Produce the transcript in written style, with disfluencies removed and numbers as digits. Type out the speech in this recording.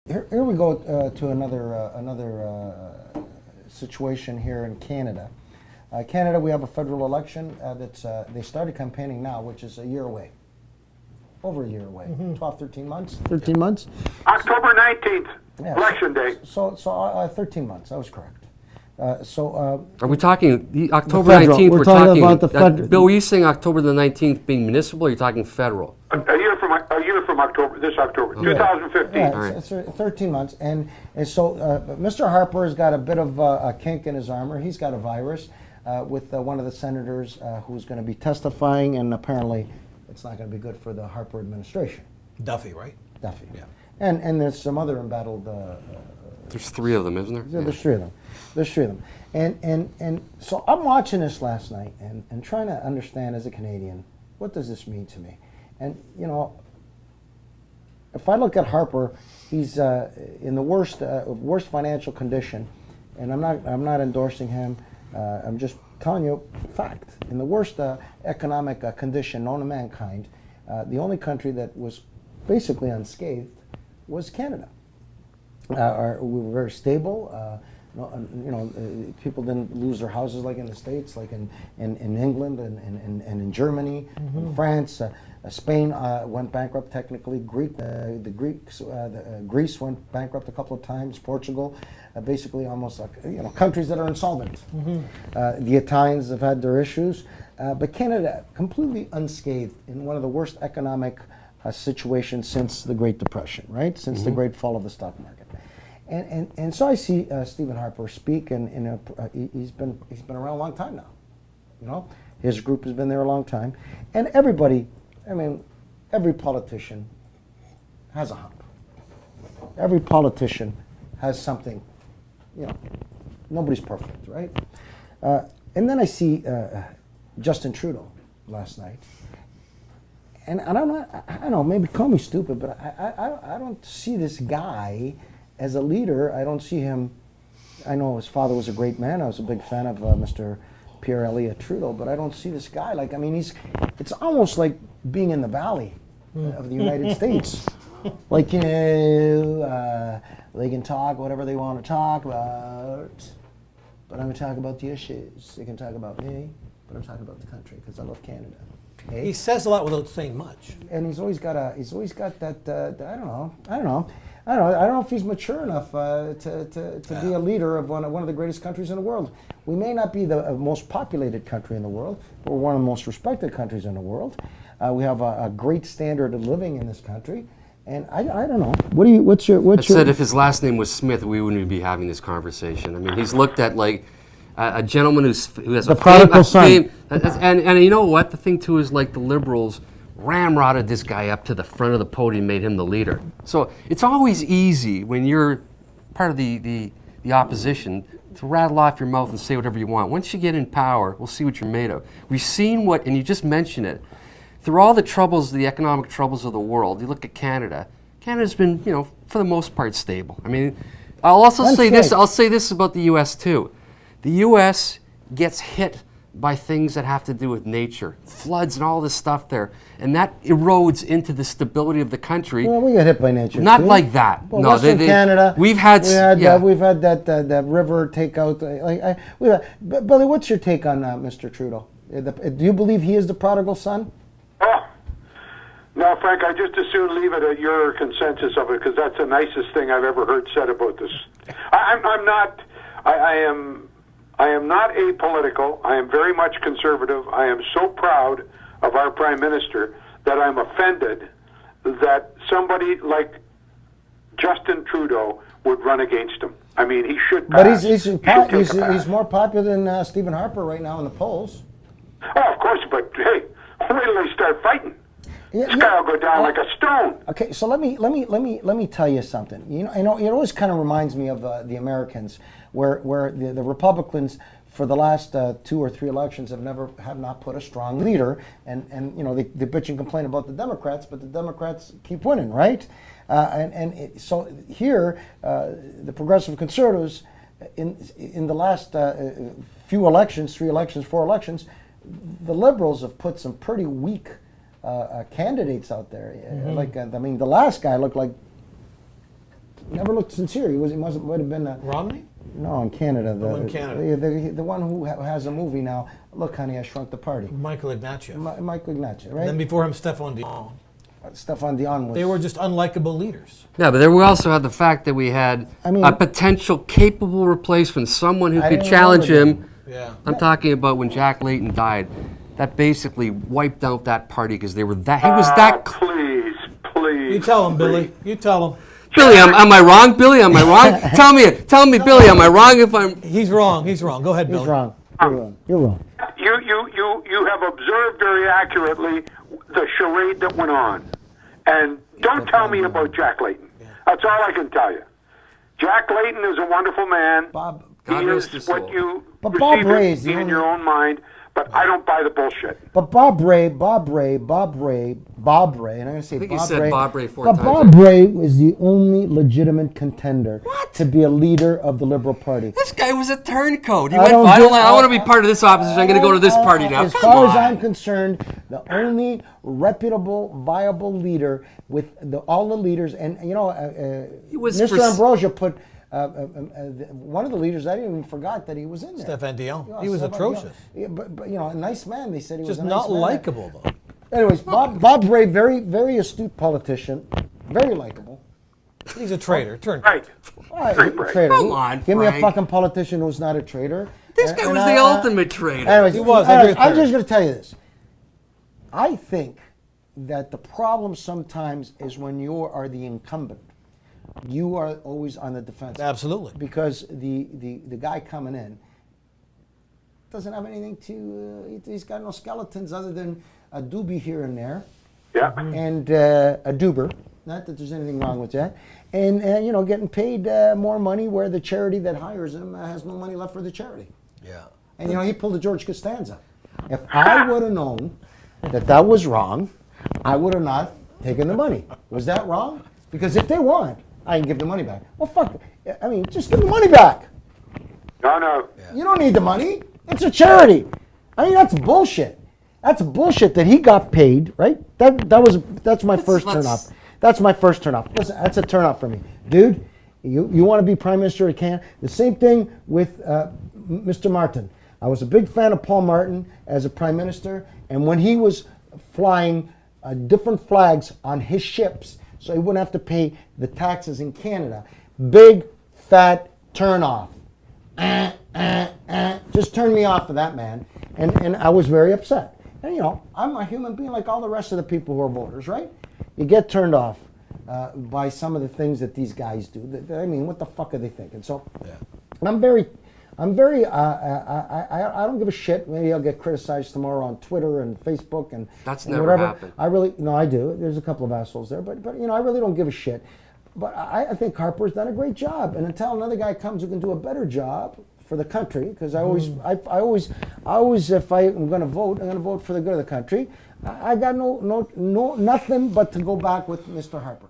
Here we go to another situation here in Canada. Canada, we have a federal election that's they started campaigning now, which is a year away. Over a year away, 12, 13 months. 13 months. October 19th, election day. So 13 months. I was correct. Are we talking the October 19th? We're talking about the Bill, were you saying October the 19th being municipal, or are you talking federal? A year from October, this October, 2015. Yeah, it's 13 months. And so Mr. Harper has got a bit of a kink in his armor. He's got a virus with one of the senators who's going to be testifying, and apparently it's not going to be good for the Harper administration. Duffy, right? Duffy. Yeah. And there's some other embattled... There's three of them, isn't there? Yeah, there's three of them. There's three of them. And so I'm watching this last night and trying to understand as a Canadian, what does this mean to me? And, you know, if I look at Harper, he's in the worst financial condition, and I'm not endorsing him. I'm just telling you fact. In the worst economic condition known to mankind, the only country that was basically unscathed was Canada. We were very stable. People didn't lose their houses like in the States, like in England and in Germany, in France. Spain went bankrupt technically. Greece went bankrupt a couple of times. Portugal, basically almost like countries that are insolvent. The Italians have had their issues, but Canada completely unscathed in one of the worst economic situations since the Great Depression, right? Since the great fall of the stock market. And so I see Stephen Harper speak, and he's been around a long time now. You know, his group has been there a long time, and everybody, I mean, every politician has a hump. Every politician has something. You know, nobody's perfect, right? And then I see Justin Trudeau last night, and I don't know, maybe call me stupid, but I don't see this guy as a leader. I don't see him. I know his father was a great man. I was a big fan of Mr. Pierre Elliott Trudeau, but I don't see this guy like. I mean, it's almost like being in the valley of the United States. Like, you know, they can talk whatever they want to talk about, but I'm going to talk about the issues. They can talk about me, but I'm talking about the country because I love Canada. Okay? He says a lot without saying much. And he's always got that. I don't know if he's mature enough to be a leader of one of the greatest countries in the world. We may not be the most populated country in the world, but we're one of the most respected countries in the world. We have a great standard of living in this country, and I don't know. What's your? Said if his last name was Smith, we wouldn't be having this conversation. I mean, he's looked at like a gentleman who has the prodigal son. And you know what? The thing too is like the Liberals ramrodded this guy up to the front of the podium, made him the leader. So it's always easy when you're part of the opposition to rattle off your mouth and say whatever you want. Once you get in power, we'll see what you're made of. We've seen what, and you just mentioned it, through all the troubles, the economic troubles of the world, you look at Canada. Canada's been, you know, for the most part stable. I mean, I'll also say this. I'll say this about the U.S. too. The U.S. gets hit by things that have to do with nature, floods and all this stuff there, and that erodes into the stability of the country. Well, we get hit by nature. Not too. like that. Well, no, Western Canada. We've had that river takeout. Billy, what's your take on Mr. Trudeau? Do you believe he is the prodigal son? Oh, no, Frank. I just as soon leave it at your consensus of it because that's the nicest thing I've ever heard said about this. I'm not. I am not apolitical. I am very much conservative. I am so proud of our Prime Minister that I'm offended that somebody like Justin Trudeau would run against him. I mean, he should pass. But he's more popular than Stephen Harper right now in the polls. Oh, of course, but hey, wait till they start fighting. This guy will go down like a stone. Okay, so let me tell you something. You know, it always kind of reminds me of the Americans, where the Republicans for the last 2 or 3 elections have not put a strong leader, and you know they bitch and complain about the Democrats, but the Democrats keep winning, right? So here, the progressive conservatives in the last few elections, 3 elections, 4 elections, the Liberals have put some pretty weak candidates out there. Like I mean, the last guy looked like Never looked sincere. He might have been a, Romney? no, in Canada. In Canada. The one who has a movie now. Look, honey, I shrunk the party. Michael Ignatieff. Michael Ignatieff, right? And then before him, Stefan Dion. Stefan Dion was. They were just unlikable leaders. Yeah, but then we also had the fact that we had I mean- a potential capable replacement, someone who I could didn't challenge remember him. Yeah. I'm talking about when Jack Layton died. That basically wiped out that party because they were that. He was that. Please. You tell him, Billy. You tell him. Billy, am I wrong, Billy? Am I wrong? Tell me, Billy, am I wrong if I'm... He's wrong. He's wrong. Go ahead, He's Billy. wrong. You're wrong. You're wrong. You have observed very accurately the charade that went on. And don't tell me about Jack Layton. That's all I can tell you. Jack Layton is a wonderful man. Bob. He God rest is his what soul. you But Bob receive Ray it is the in only- your own mind, but I don't buy the bullshit. But Bob Ray, and I'm going to say I think you Bob said Ray. Bob Ray 4 but times. Bob Ray was the only legitimate contender to be a leader of the Liberal Party. This guy was a turncoat. He I went, don't I get- want to be part of this opposition. I'm going to go to this party now. As Come far as on. I'm concerned, the only reputable, viable leader with all the leaders, and you know, He was Mr. for- Ambrosia put one of the leaders. I didn't even forgot that he was in there. Stefan Dion. Yeah, He was Stefan atrocious. Dion. Yeah, but you know, a nice man. They said he Just was a nice not man. likable, though. Anyways, Bob Ray, very astute politician, very likable. He's a traitor. Turncoat. Right. All right, Frank, Frank. traitor. Come on, Give me a Frank. fucking politician who's not a traitor. This guy And was I- the ultimate traitor. Anyways, He was, I agree with I'm Perry. just going to tell you this. I think that the problem sometimes is when you are the incumbent. You are always on the defense. Absolutely. Because the guy coming in doesn't have anything to, he's got no skeletons other than a doobie here and there. Yeah. And a doober. Not that there's anything wrong with that. And you know, getting paid more money where the charity that hires him has no money left for the charity. Yeah. And you know, he pulled a George Costanza. If I would have known that was wrong, I would have not taken the money. Was that wrong? Because if they want, I can give the money back. Well, fuck. I mean, just give the money back. No. You don't need the money. It's a charity. I mean, that's bullshit. That's bullshit that he got paid, right? That's my first turn off. That's my first turn off. Listen, that's a turn off for me. Dude, you want to be Prime Minister of Canada? The same thing with Mr. Martin. I was a big fan of Paul Martin as a Prime Minister, and when he was flying different flags on his ships, so he wouldn't have to pay the taxes in Canada. Big, fat turn off. Just turn me off of that, man. And I was very upset. And you know, I'm a human being like all the rest of the people who are voters, right? You get turned off by some of the things that these guys do. I mean, what the fuck are they thinking? So I don't give a shit. Maybe I'll get criticized tomorrow on Twitter and Facebook and That's and never whatever. happened. I do. There's a couple of assholes there, but you know, I really don't give a shit. But I think Harper's done a great job, and until another guy comes who can do a better job for the country, because I always, if I'm going to vote, I'm going to vote for the good of the country. I got nothing but to go back with Mr. Harper.